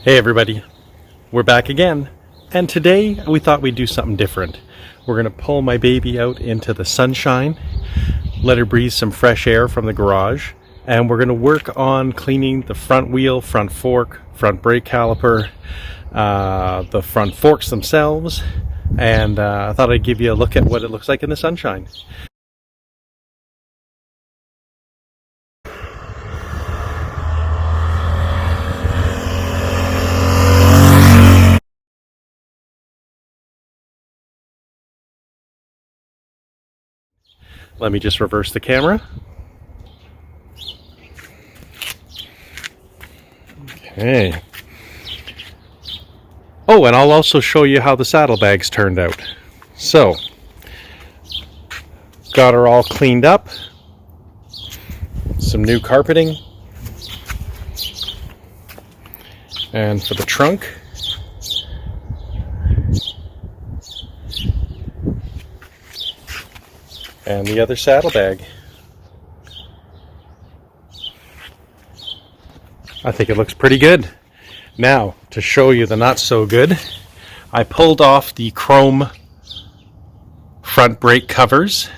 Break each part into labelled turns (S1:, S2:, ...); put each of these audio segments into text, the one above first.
S1: Hey everybody, we're back again, and today we thought we'd do something different. We're going to pull my baby out into the sunshine, let her breathe some fresh air from the garage, and we're going to work on cleaning the front wheel, front fork, front brake caliper, the front forks themselves, and I thought I'd give you a look at what it looks like in the sunshine. Let me just reverse the camera. Okay. Oh, and I'll also show you how the saddlebags turned out. So, got her all cleaned up. Some new carpeting. And for the trunk, and the other saddlebag. I think it looks pretty good. Now, to show you the not so good, I pulled off the chrome front brake covers,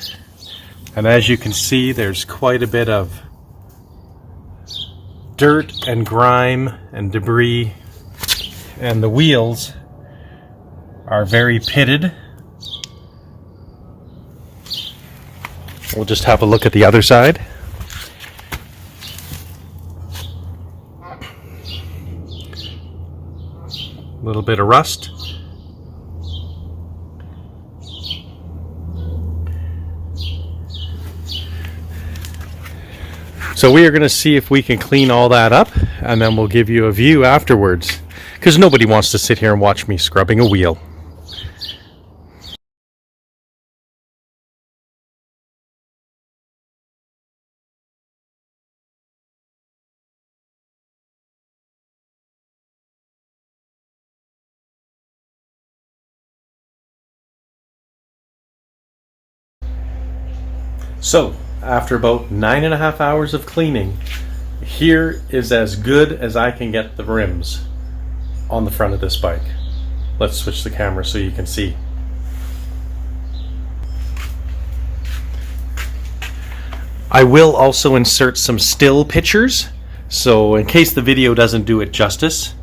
S1: and as you can see, there's quite a bit of dirt and grime and debris, and the wheels are very pitted. We'll just have a look at the other side. A little bit of rust. So we are going to see if we can clean all that up, and then we'll give you a view afterwards, because nobody wants to sit here and watch me scrubbing a wheel. So, after about 9.5 hours of cleaning, here is as good as I can get the rims on the front of this bike. Let's switch the camera so you can see. I will also insert some still pictures, so in case the video doesn't do it justice.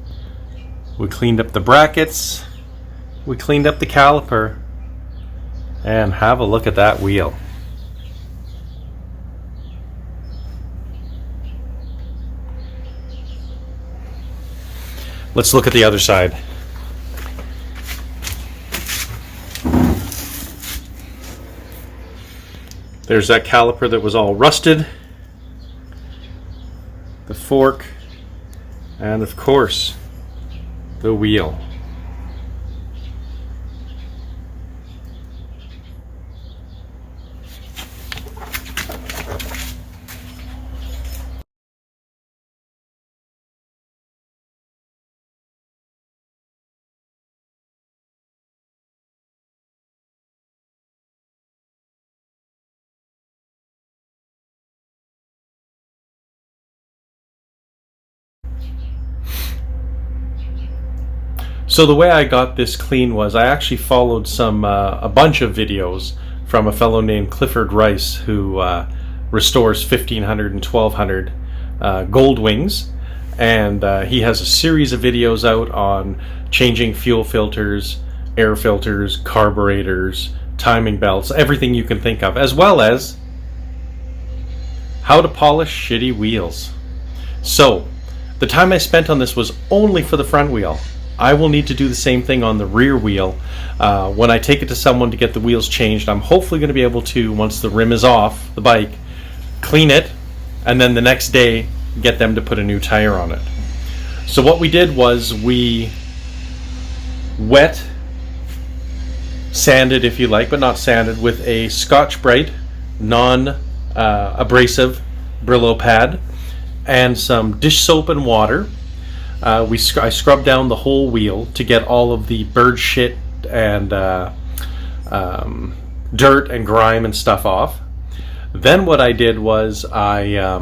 S1: We cleaned up the brackets, we cleaned up the caliper, and have a look at that wheel. Let's look at the other side. There's that caliper that was all rusted, the fork, and of course, the wheel. So the way I got this clean was I actually followed a bunch of videos from a fellow named Clifford Rice, who restores 1500 and 1200 Goldwings, and he has a series of videos out on changing fuel filters, air filters, carburetors, timing belts, everything you can think of, as well as how to polish shitty wheels. So the time I spent on this was only for the front wheel. I will need to do the same thing on the rear wheel. When I take it to someone to get the wheels changed, I'm hopefully going to be able to, once the rim is off the bike, clean it, and then the next day get them to put a new tire on it. So what we did was we wet sanded, if you like, but not sanded, with a Scotch-Brite non-abrasive Brillo pad and some dish soap and water. I scrubbed down the whole wheel to get all of the bird shit and dirt and grime and stuff off. Then what I did was I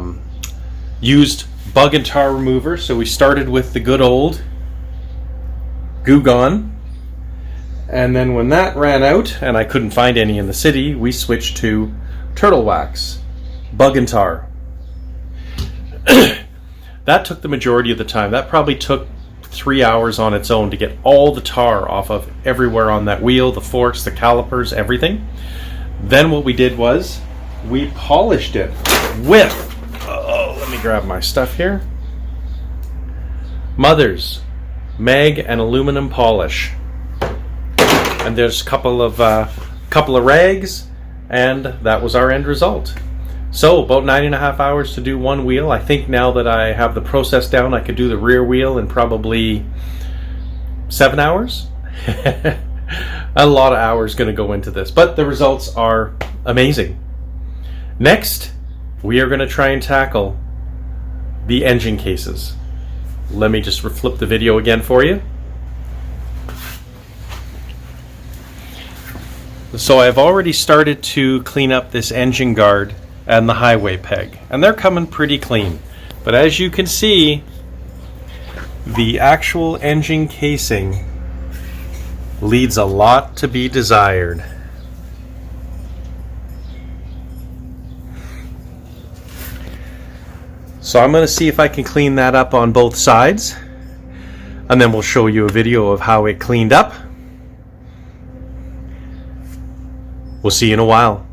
S1: used bug and tar remover. So we started with the good old Goo Gone. And then when that ran out and I couldn't find any in the city, we switched to Turtle Wax, Bug and Tar. That took the majority of the time. That probably took 3 hours on its own to get all the tar off of everywhere on that wheel, the forks, the calipers, everything. Then what we did was we polished it with, let me grab my stuff here, Mother's mag and aluminum polish. And there's a couple of rags, and that was our end result. So about 9.5 hours to do one wheel. I think now that I have the process down, I could do the rear wheel in probably 7 hours. A lot of hours going to go into this, but the results are amazing. Next, we are going to try and tackle the engine cases. Let me just flip the video again for you. So I've already started to clean up this engine guard and the highway peg, and they're coming pretty clean. But as you can see, the actual engine casing leaves a lot to be desired. So I'm going to see if I can clean that up on both sides, and then we'll show you a video of how it cleaned up. We'll see you in a while.